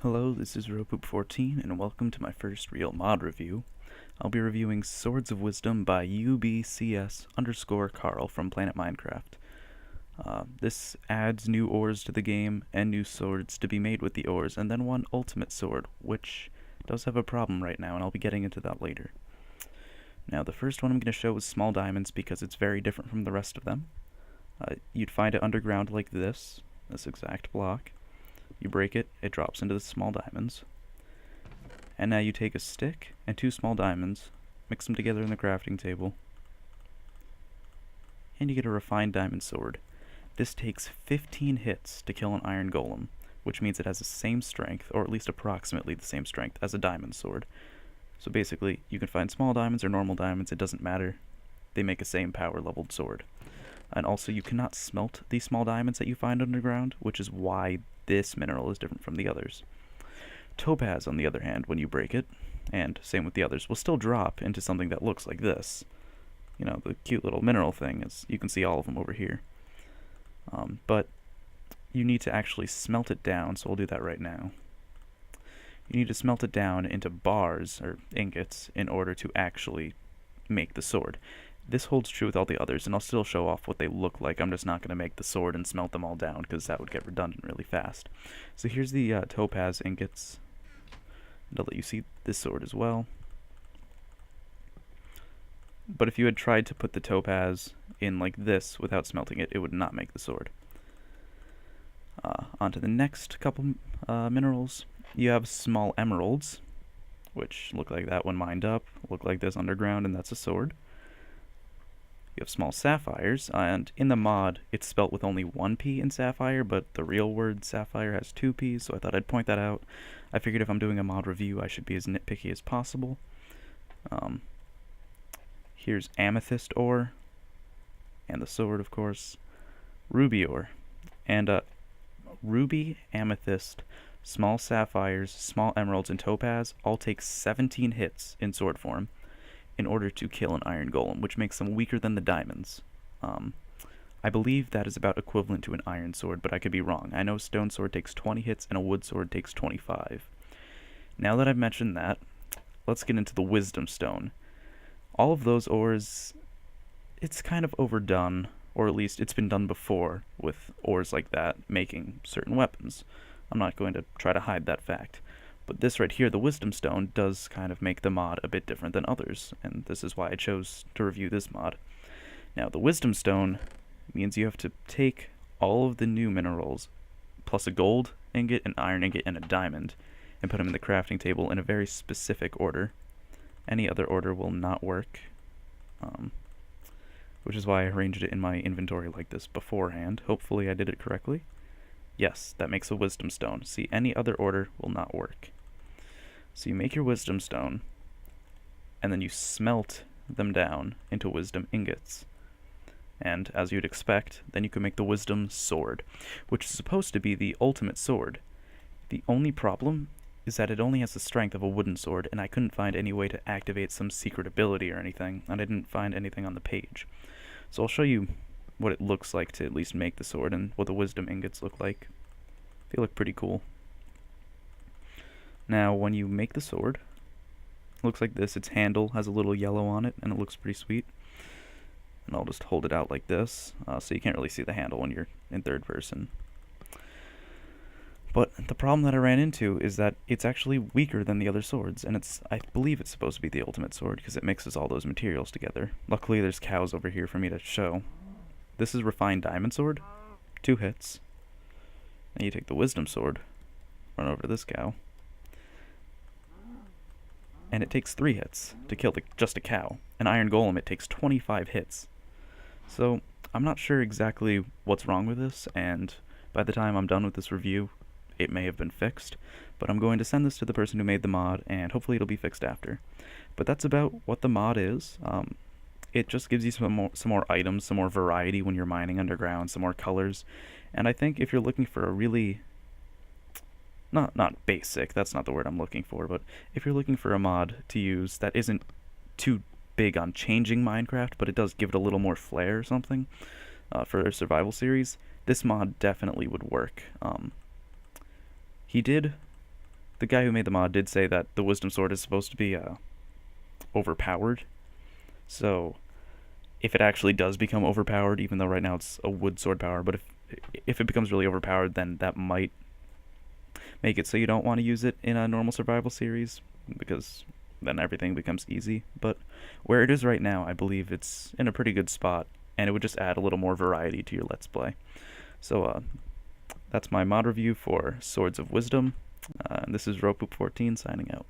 Hello, this is Ropoop14, and welcome to my first real mod review. I'll be reviewing Swords of Wisdom by UBCS_Carl from Planet Minecraft. This adds new ores to the game and new swords to be made with the ores, and then one ultimate sword, which does have a problem right now, and I'll be getting into that later. Now, the first one I'm going to show is small diamonds because it's very different from the rest of them. You'd find it underground like this exact block. You break it, it drops into the small diamonds. And now you take a stick and 2 small diamonds, mix them together in the crafting table, and you get a refined diamond sword. This takes 15 hits to kill an iron golem, which means it has the same strength, or at least approximately the same strength, as a diamond sword. So basically, you can find small diamonds or normal diamonds, it doesn't matter. They make a same power leveled sword. And also, you cannot smelt these small diamonds that you find underground, which is why this mineral is different from the others. Topaz, on the other hand, when you break it, and same with the others, will still drop into something that looks like this. You know, the cute little mineral thing, is you can see all of them over here. But you need to actually smelt it down, so we'll do that right now. You need to smelt it down into bars, or ingots, in order to actually make the sword. This holds true with all the others, and I'll still show off what they look like. I'm just not going to make the sword and smelt them all down, because that would get redundant really fast. So here's the topaz ingots. And I'll let you see this sword as well. But if you had tried to put the topaz in like this without smelting it, it would not make the sword. On to the next couple minerals. You have small emeralds, which look like that when mined up, look like this underground, and that's a sword. You have small sapphires, and in the mod, it's spelt with only 1 P in sapphire, but the real word sapphire has 2 P's, so I thought I'd point that out. I figured if I'm doing a mod review, I should be as nitpicky as possible. Here's amethyst ore, and the sword, of course. Ruby ore, and ruby, amethyst, small sapphires, small emeralds, and topaz all take 17 hits in sword form in order to kill an iron golem, which makes them weaker than the diamonds. I believe that is about equivalent to an iron sword, but I could be wrong. I know stone sword takes 20 hits and a wood sword takes 25. Now that I've mentioned that, let's get into the wisdom stone. All of those ores, it's kind of overdone, or at least it's been done before with ores like that making certain weapons. I'm not going to try to hide that fact. But this right here, the Wisdom Stone, does kind of make the mod a bit different than others, and this is why I chose to review this mod. Now, the Wisdom Stone means you have to take all of the new minerals, plus a gold ingot, an iron ingot, and a diamond, and put them in the crafting table in a very specific order. Any other order will not work, which is why I arranged it in my inventory like this beforehand. Hopefully I did it correctly. Yes, that makes a wisdom stone. See, any other order will not work. So you make your wisdom stone, and then you smelt them down into wisdom ingots. And as you'd expect, then you can make the wisdom sword, which is supposed to be the ultimate sword. The only problem is that it only has the strength of a wooden sword, and I couldn't find any way to activate some secret ability or anything, and I didn't find anything on the page. So I'll show you what it looks like to at least make the sword and what the wisdom ingots look like. They look pretty cool. Now, when you make the sword, it looks like this. Its handle has a little yellow on it, and it looks pretty sweet. And I'll just hold it out like this, so you can't really see the handle when you're in third person. But the problem that I ran into is that it's actually weaker than the other swords, and I believe it's supposed to be the ultimate sword because it mixes all those materials together. Luckily, there's cows over here for me to show. This is refined diamond sword, 2 hits. Now you take the wisdom sword, run over to this cow, and it takes 3 hits to kill just a cow. An iron golem, it takes 25 hits. So I'm not sure exactly what's wrong with this, and by the time I'm done with this review, it may have been fixed, but I'm going to send this to the person who made the mod, and hopefully it'll be fixed after. But that's about what the mod is. It just gives you some more items, some more variety when you're mining underground, some more colors. And I think if you're looking for a really, not basic, that's not the word I'm looking for, but if you're looking for a mod to use that isn't too big on changing Minecraft, but it does give it a little more flair or something, for a survival series, this mod definitely would work. He did the guy who made the mod did say that the wisdom sword is supposed to be overpowered. So if it actually does become overpowered, even though right now it's a wood sword power, but if it becomes really overpowered, then that might make it so you don't want to use it in a normal survival series, because then everything becomes easy. But where it is right now, I believe it's in a pretty good spot, and it would just add a little more variety to your Let's Play. So that's my mod review for Swords of Wisdom. And this is Ropoop14 signing out.